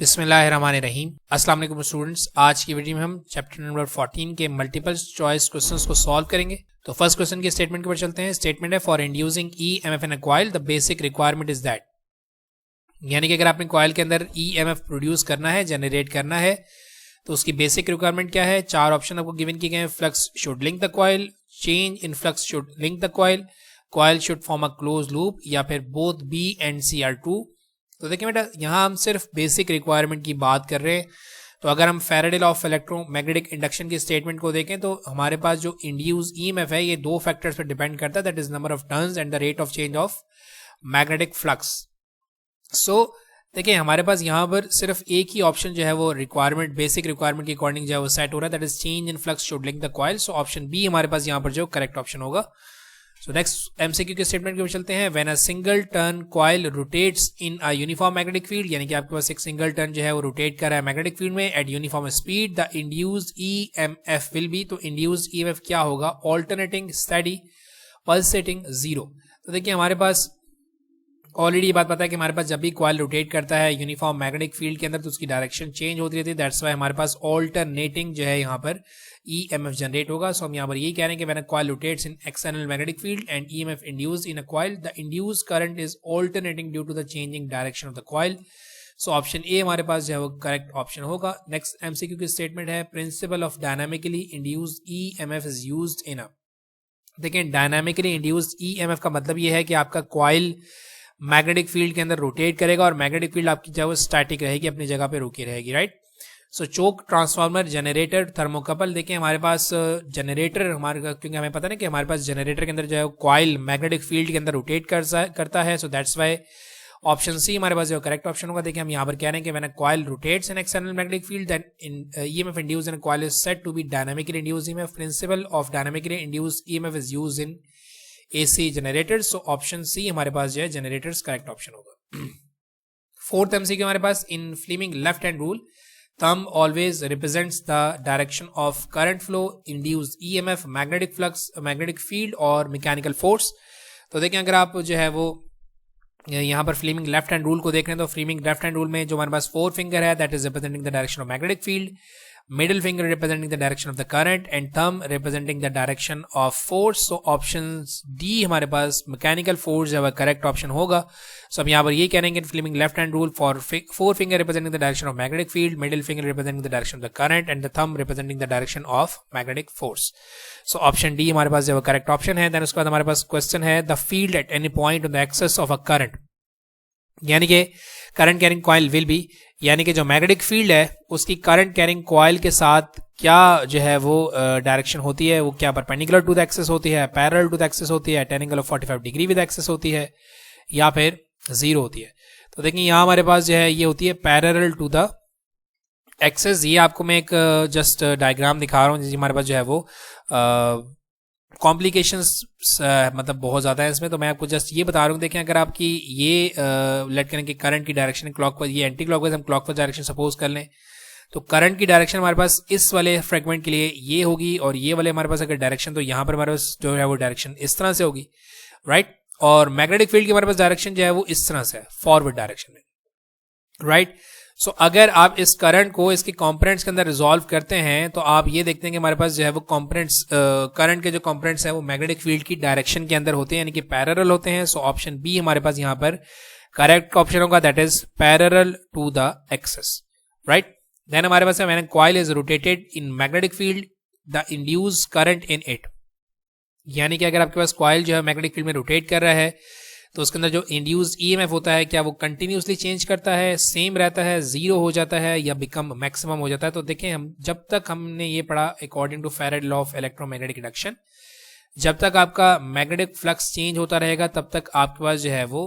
बिस्मिल्लाहिर्रहमानिर्रहीम। अस्सलाम वालेकुम स्टूडेंट्स। आज की वीडियो में हम चैप्टर नंबर 14 के मल्टीपल चॉइस क्वेश्चंस को सॉल्व करेंगे। तो फर्स्ट क्वेश्चन के स्टेटमेंट के ऊपर चलते हैं। स्टेटमेंट है for inducing EMF in a coil the basic requirement is that, यानी कि अगर आपने कॉइल के अंदर ईएमएफ प्रोड्यूस करना है, जनरेट करना है, तो उसकी बेसिक रिक्वायरमेंट क्या है। चार ऑप्शन आपको गिवन किए गए हैं। Flux should link the coil, change in flux should link the coil should form a close loop, या फिर both B and C are true. तो देखिए बेटा, यहां हम सिर्फ बेसिक रिक्वायरमेंट की बात कर रहे हैं। तो अगर हम Faraday law of electromagnetic induction की स्टेटमेंट को देखें तो हमारे पास जो इंड्यूस ईएमएफ है ये दो फैक्टर्स पर डिपेंड करता है, that is number of turns and the rate of change of magnetic flux. So देखिए, हमारे पास यहाँ पर सिर्फ एक ही ऑप्शन जो है वो रिक्वायरमेंट, बेसिक रिक्वायरमेंट के अकॉर्डिंग जो है वो सेट हो रहा है, that is change in flux should link the coil. So option B हमारे पास यहाँ पर जो करेक्ट ऑप्शन होगा। सो नेक्स्ट एमसीक्यू के स्टेटमेंट के ऊपर चलते हैं। When a single turn coil rotates in a uniform magnetic field, यानी कि आपके पास एक सिंगल टर्न जो है वो रोटेट कर रहा है मैग्नेटिक फील्ड में eight uniform speed, the induced EMF will be, तो इंड्यूस्ड ईएमएफ क्या होगा, ऑल्टरनेटिंग, स्टेडी, पल्सेटिंग, जीरो। तो देखिए, हमारे पास ऑलरेडी ये बात पता है कि हमारे पास जब भी कॉइल रोटेट करता है यूनिफॉर्म मैग्नेटिक फील्ड के अंदर तो उसकी डायरेक्शन चेंज होती रहती है। दैट्स वाई हमारे पास ऑल्टरनेटिंग जो है यहाँ पर ईएमएफ जनरेट होगा। सो हम यहाँ पर यही कह रहे हैं कि when a coil rotates in external magnetic field and EMF induced in a coil, the induced current is alternating due to the changing direction of the coil. So option A हमारे पास जो है वो करेक्ट ऑप्शन होगा। Next MCQ की statement है principle of dynamically induced EMF is used in a. देखिए, dynamically induced EMF का मतलब ये है कि आपका कॉइल मैग्नेटिक फील्ड के अंदर रोटेट करेगा और मैग्नेटिक फील्ड आपकी जो है स्टैटिक रहेगी, अपनी जगह पे रुकी रहेगी, राइट। सो चोक, ट्रांसफार्मर, जनरेटर, थर्मोकपल। देखिए, हमारे पास जनरेटर हमारे, क्योंकि हमें पता है कि हमारे पास जनरेटर के अंदर जो है कॉइल मैग्नेटिक फील्ड के अंदर रोटेट करता है। So that's why option C हमारे पास जो करेक्ट ऑप्शन होगा। देखिए, हम यहाँ पर कह रहे हैं कि when a coil rotates in external magnetic field then EMF induced in a coil is said to be dynamically induced EMF. Principle of dynamically induced EMF is used in AC generators. So option C हमारे पास जो है generators correct option होगा। Fourth MCQ हमारे पास, in Fleming left hand rule thumb always represents the direction of current flow, induced EMF, magnetic flux, magnetic field और mechanical force। तो देखिए, अगर आप जो है वो यहाँ पर फ्लेमिंग लेफ्ट हैंड रूल को देख रहे हैं तो फ्लेमिंग लेफ्ट हैंड रूल में जो हमारे पास फोर फिंगर है that is representing the direction of magnetic field, middle finger representing the direction of the current and thumb representing the direction of force. So option D हमारे पास mechanical force है वह correct option होगा। सो हम यहाँ पर ये कह रहे हैं कि Fleming left hand rule for four finger representing the direction of magnetic field, middle finger representing the direction of the current and the thumb representing the direction of magnetic force. So option D हमारे पास जो correct option है। Then उसके बाद हमारे पास question है the field at any point on the axis of a current, यानी कि current carrying coil will be, यानी कि जो मैग्नेटिक फील्ड है उसकी करंट कैरिंग कॉइल के साथ क्या जो है वो डायरेक्शन होती है, वो क्या परपेंडिकुलर टू द एक्सेस होती है, पैरेलल टू द एक्सेस होती है, at angle of 45 degree with axis होती है, या फिर जीरो होती है। तो देखिए, यहाँ हमारे पास जो है ये होती है पैरेलल टू द एक्सेस। ये आपको मैं एक जस्ट डायग्राम दिखा रहा हूँ। जिसमें हमारे पास जो है वो कॉम्प्लिकेशंस मतलब बहुत ज़्यादा है इसमें, तो मैं आपको जस्ट ये बता रहा हूँ। देखें, अगर आपकी ये लेट करें कि करंट की डायरेक्शन क्लॉकवाइज, ये एंटी क्लॉकवाइज, हम क्लॉकवाइज डायरेक्शन सपोज कर लें, तो करंट की डायरेक्शन हमारे पास इस वाले फ्रेगमेंट के लिए ये होगी, और ये वाले हमारे पास अगर डायरेक्शन, तो यहाँ पर हमारे पास जो है वो डायरेक्शन इस तरह से होगी, राइट। और मैग्नेटिक फील्ड की हमारे पास डायरेक्शन जो है वो इस तरह से है, फॉरवर्ड डायरेक्शन में, राइट। सो अगर आप इस करंट को इसके कंपोनेंट्स के अंदर रिजॉल्व करते हैं तो आप ये देखते हैं कि हमारे पास जो है वो कंपोनेंट्स, करंट के जो कंपोनेंट्स हैं वो मैग्नेटिक फील्ड की डायरेक्शन के अंदर होते हैं, यानी कि पैरेलल होते हैं। सो ऑप्शन बी हमारे पास यहाँ पर करेक्ट ऑप्शन होगा, that is parallel to the axis, right. Then हमारे पास है when coil is rotated in magnetic field the induced current in it, यानी कि अगर आपके पास कॉइल जो है मैग्नेटिक फील्ड में रोटेट कर रहा है तो उसके अंदर जो इंड्यूस्ड ईएमएफ होता है क्या वो कंटिन्यूसली चेंज करता है, सेम रहता है, जीरो हो जाता है, या बिकम मैक्सिमम हो जाता है। तो देखें, हम जब तक हमने ये पढ़ा according to Faraday law of electromagnetic induction, जब तक आपका मैग्नेटिक फ्लक्स चेंज होता रहेगा तब तक आपके पास जो है वो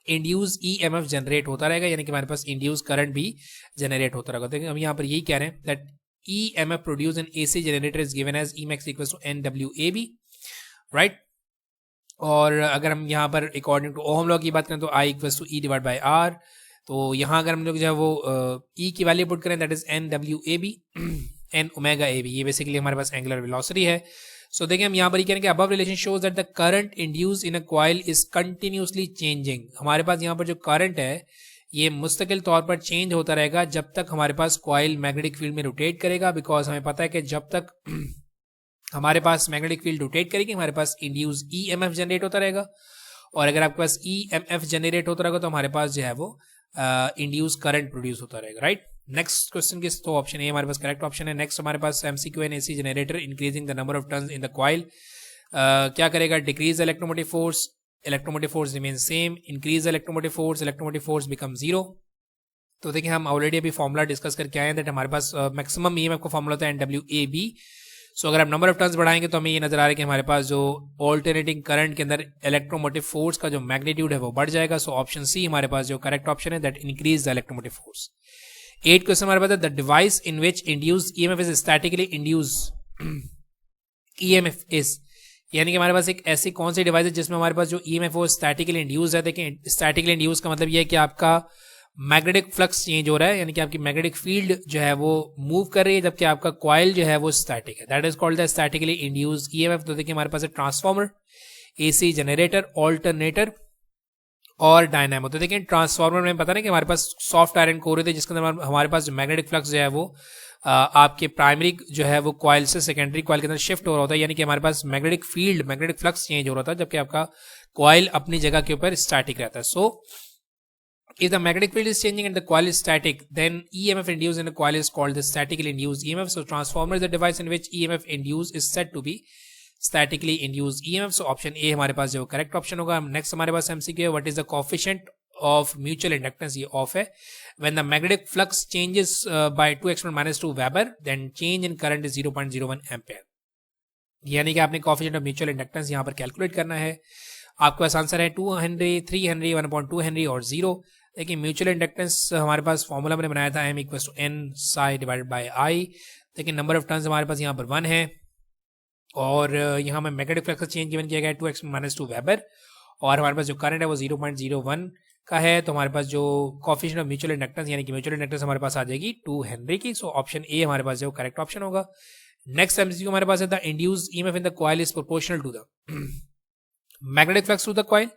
इंड्यूस ईएमएफ जनरेट होता रहेगा, यानी कि हमारे पास इंड्यूस करंट भी जनरेट होता रहेगा। देखिए, हम यहाँ पर यही कह रहे हैं that EMF produce in AC generator is given as Emax equals to NWAB, right. और अगर हम यहाँ पर अकॉर्डिंग टू ओहम लॉ की बात करें तो I equals to E divide by R, तो यहाँ अगर हम लोग जो है वो ई की वैल्यू पुट करें that is NWAB N omega A B, ये बेसिकली हमारे पास एंगुलर वेलोसिटी है। सो देखिए, हम यहाँ पर ये कह रहे हैं कि above relation shows that the current induce in a coil is continuously changing. हमारे पास यहाँ पर जो करंट है ये मुस्तकिल तौर पर चेंज होता रहेगा जब तक हमारे पास कॉइल मैग्नेटिक फील्ड में रोटेट करेगा, बिकॉज हमें पता है कि जब तक हमारे पास मैग्नेटिक फील्ड रोटेट करेगी हमारे पास इंड्यूस ईएमएफ जनरेट होता रहेगा, और अगर आपके पास ईएमएफ जनरेट होता रहेगा तो हमारे पास जो है वो इंड्यूस करंट प्रोड्यूस होता रहेगा, राइट। नेक्स्ट क्वेश्चन के तो ऑप्शन ए हमारे पास करेक्ट ऑप्शन है। नेक्स्ट हमारे पास MCQ and AC generator increasing the number of turns in the coil, क्या करेगा, decrease electromotive force remain same, increase electromotive force become zero. तो देखिए हम ऑलरेडी अभी फॉर्मूला डिस्कस करके आए हैं दैट हमारे पास मैक्सिमम ईएमएफ का फॉर्मूला होता है NWAB। सो अगर आप नंबर ऑफ टर्न्स बढ़ाएंगे तो हमें ये नजर आ रहा है कि हमारे पास जो ऑल्टरनेटिंग करंट के अंदर इलेक्ट्रोमोटिव फोर्स का जो मैग्नीट्यूड है वो बढ़ जाएगा। सो ऑप्शन सी हमारे पास जो करेक्ट ऑप्शन है that increase the electromotive force. 8 question हमारे पास है the device in which induce EMF is statically induce EMF is, यानी कि हमारे पास एक ऐसी कौन सी डिवाइस है जिसमें हमारे पास जो ईएमएफ वो स्टैटिकली इंड्यूस है। देखिए स्टैटिकली इंड्यूस का मतलब ये है कि आपका मैग्नेटिक फ्लक्स चेंज हो रहा है, यानी कि आपकी मैग्नेटिक फील्ड जो है वो मूव कर रही है जबकि आपका कॉइल जो है वो स्टैटिक है, that is called the statically induced EMF. तो देखिए हमारे पास है ट्रांसफॉर्मर, एसी जनरेटर, ऑल्टरनेटर और डायनामो। तो देखिए ट्रांसफॉर्मर में पता नहीं कि हमारे पास सॉफ्ट आयरन कोर होते हैं जिसके अंदर हमारे पास जो मैग्नेटिक फ्लक्स जो है वो आपके प्राइमरी जो है वो कॉइल से सेकेंडरी कॉइल के अंदर शिफ्ट हो रहा होता है, यानी कि हमारे पास magnetic field magnetic flux change हो रहा था जबकि आपका कॉइल अपनी जगह के ऊपर स्टैटिक रहता है। सो if the magnetic field is changing and the coil is static, then EMF induced in the coil is called the statically induced EMF. So transformer is the device in which EMF induced is said to be statically induced EMF. So option A हमारे पास जो correct option होगा। Next हमारे पास MCQ है, what is the coefficient of mutual inductance, ये of है। when the magnetic flux changes by 2 exponent -2 Weber, then change in current is 0.01 ampere। यानी कि आपने coefficient of mutual inductance यहाँ पर कैलकुलेट करना है। आपके पास आंसर है 2 हेनरी, 3 हेनरी, 1.2 हेनरी और 0। देखिए म्यूचुअल इंडक्टेंस हमारे पास फॉर्मूला मैंने बनाया था M = N psi divided by I। देखिए नंबर ऑफ टर्न्स हमारे पास यहाँ पर 1 है और यहाँ में मैग्नेटिक फ्लक्स का चेंज गिवन किया गया है 2 exponent -2 वेबर, और हमारे पास जो करंट है वो 0.01 का है। तो हमारे पास जो कोएफिशिएंट ऑफ म्यूचुअल इंडक्टेंस यानी कि म्यूचुअल इंडक्टेंस हमारे पास आ जाएगी 2 हेनरी की। सो ऑप्शन ए हमारे पास जो करेक्ट ऑप्शन होगा। नेक्स्ट MCQ हमारे पास है the induced EMF in the coil is proportional to the magnetic flux through the coil,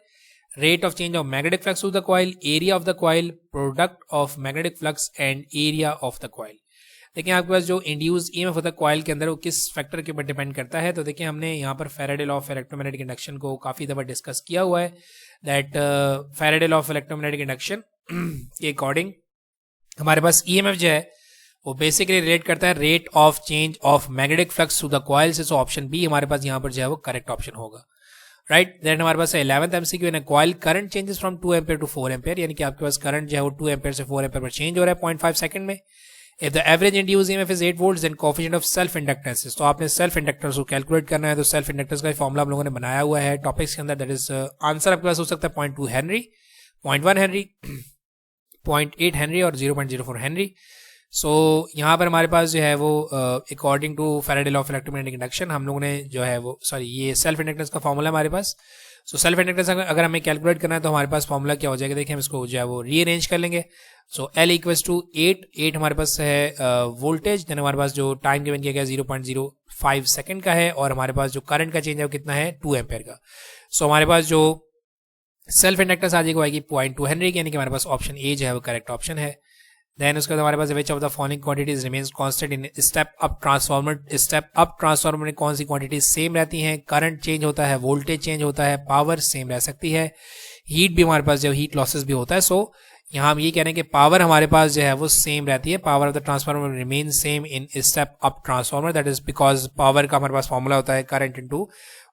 rate of change of magnetic flux through the coil, area of the coil, product of magnetic flux and area of the coil। देखिए आपके पास जो induce EMF होता है coil के अंदर वो किस factor के ऊपर डिपेंड करता है। तो देखिए हमने यहाँ पर Faraday law of electromagnetic induction को काफी दफा डिस्कस किया हुआ है that Faraday law of electromagnetic induction के अकॉर्डिंग हमारे पास ईएमएफ जो है वो बेसिकली रिलेट करता है rate of change of magnetic flux through the coil से। सो ऑप्शन बी हमारे पास यहाँ पर जो है वो करेक्ट ऑप्शन होगा, राइट। देन हमारे पास 11th MCQ in coil current changes from 2 ampere to 4 ampere, यानी कि आपके पास करंट जो है वो 2 एम्पियर से 4 एम्पियर पर चेंज हो रहा है 0.5 सेकंड में। If the average induced EMF is 8 volts then coefficient of self inductance, तो आपने सेल्फ इंडक्टेंस को कैलकुलेट करना है। तो सेल्फ इंडक्टेंस का फॉर्मूला हम लोगों ने बनाया हुआ है टॉपिक्स के अंदर, दैट इज आंसर आपके पास हो सकता है 0.2 हेनरी, 0.1 हेनरी, 0.8 हेनरी और 0.04 हेनरी। सो यहाँ पर हमारे पास जो है वो according to Faraday law of electromagnetic induction हम लोगों ने जो है वो ये सेल्फ इंडक्टेंस का फॉर्मूला हमारे पास। सो सेल्फ इंडक्टेंस अगर हमें कैलकुलेट करना है तो हमारे पास फॉर्मूला क्या हो जाएगा, देखिए हम इसको जो है वो रीअरेंज कर लेंगे। सो L = 8 हमारे पास है वोल्टेज, देन हमारे पास जो टाइम गिवन किया गया 0.05 सेकंड का है और हमारे पास जो करंट का चेंज है वो कितना है 2 एम्पियर का। सो हमारे पास जो सेल्फ इंडक्टेंस आ जाएगी वो आएगी 0.2 हेनरी की, यानी कि हमारे पास ऑप्शन ए जो है वो करेक्ट ऑप्शन है। देन उसके बाद हमारे पास which of the following quantities remains constant in step up transformer. Step up transformer में कौन सी क्वांटिटीज सेम रहती हैं, करंट चेंज होता है, वोल्टेज चेंज होता है, पावर सेम रह सकती है, हीट भी हमारे पास जो हीट लॉसेस भी होता है। सो यहाँ हम ये कह रहे हैं कि पावर हमारे पास जो है वो सेम रहती है, power of the transformer remain same in step up transformer, that is because power का हमारे पास फॉर्मूला होता है करंट इनटू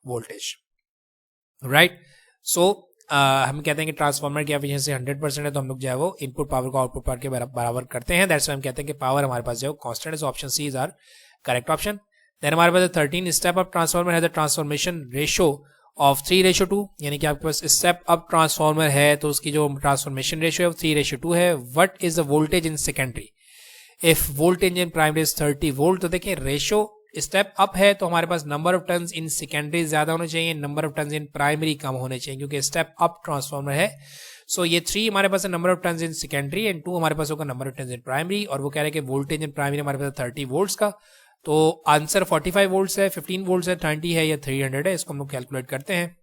वोल्टेज, राइट। सो हम कहते हैं कि ट्रांसफार्मर की एफिशिएंसी 100% है तो हम लोग जो है वो इनपुट पावर को आउटपुट पावर के बराबर करते हैं, दैट्स व्हाई हम कहते हैं कि पावर हमारे पास जो है कांस्टेंट है। So option C is our correct option. Then हमारे पास 13 स्टेप अप ट्रांसफार्मर है द ट्रांसफॉर्मेशन रेशियो ऑफ 3:2, यानी कि आपके पास स्टेप अप ट्रांसफार्मर है तो उसकी जो ट्रांसफॉर्मेशन रेशियो है 3:2 है। What is the voltage in secondary if voltage in primary is 30 volt. तो देखिए रेशियो स्टेप अप है तो हमारे पास number of turns in secondary ज्यादा होने चाहिए, number of turns in primary कम होने चाहिए क्योंकि स्टेप अप ट्रांसफार्मर है। सो ये 3 हमारे पास है number of turns in secondary and 2 हमारे पास होगा number of turns in primary, और वो कह रहे हैं कि वोल्टेज इन प्राइमरी हमारे पास 30 वोल्ट्स का। तो आंसर 45 वोल्ट्स है, 15 वोल्ट्स है, 30 है या 300 है, इसको हम लोग कैलकुलेट करते हैं।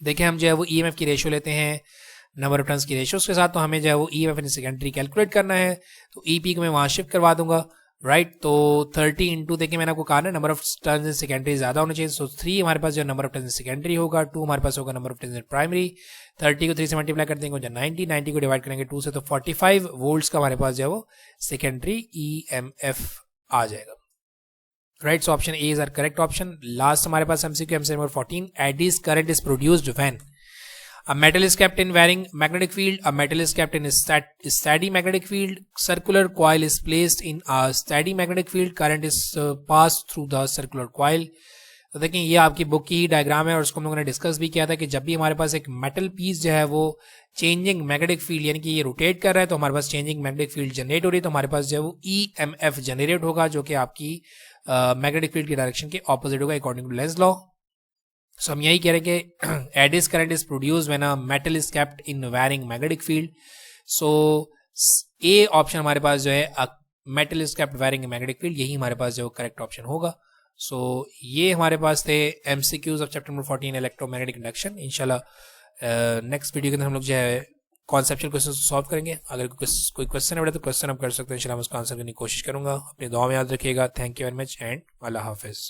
देखिए हम जो है वो ईएमएफ की रेशियो लेते हैं नंबर ऑफ टर्न्स की रेशियोज के साथ, तो हमें जो है वो EMF इन सेकेंडरी कैलकुलेट करना है। तो EP को मैं वहाँ शिफ्ट करवा दूंगा, राइट। तो 30 इंटू, देखिए मैंने आपको कहा ना number of turns in secondary ज्यादा होना चाहिए। सो 3 हमारे पास जो number of turns in secondary होगा, 2 हमारे पास होगा number of turns in primary. 30 को 3 से मल्टीप्लाई कर देंगे 90 को डिवाइड करेंगे 2 से, तो 45 वोल्ट्स का हमारे पास जो है वो सेकेंडरी EMF आ जाएगा, right. So option A is are correct option. Last हमारे पास MCQ number 14, eddy current is produced when a metal is kept in varying magnetic field, a metal is kept in a steady magnetic field, circular coil is placed in a steady magnetic field, current is passed through the circular coil। तो देखिए ये आपकी book की ही diagram है और उसको हम लोगों ने डिस्कस भी किया था कि जब भी हमारे पास एक मेटल पीस जो है वो चेंजिंग मैग्नेटिक फील्ड यानी कि ये रोटेट कर रहा है, तो हमारे पास चेंजिंग मैग्नेटिक फील्ड जनरेट हो रही है, तो हमारे पास जो है वो EMF जनरेट होगा, जो कि आपकी मैग्नेटिक फील्ड की डायरेक्शन के ऑपोजिट होगा अकॉर्डिंग टू लेंज लॉ। सो हम यही कह रहे हैं कि Aedes current is produced when a metal is kept in varying magnetic field. So A option हमारे पास जो है metal is kept varying magnetic field, यही हमारे पास जो करेक्ट ऑप्शन होगा। सो ये हमारे पास थे MCQs of chapter number 14 electromagnetic induction. इंशाल्लाह नेक्स्ट वीडियो के अंदर हम लोग जो है कॉन्सेप्चुअल क्वेश्चन सॉल्व करेंगे। अगर कोई क्वेश्चन है तो क्वेश्चन आप कर सकते हैं, इंशाल्लाह मैं उसका आंसर करने की कोशिश करूंगा। अपनी दुआ में याद रखिएगा। Thank you very much and Allah Hafiz.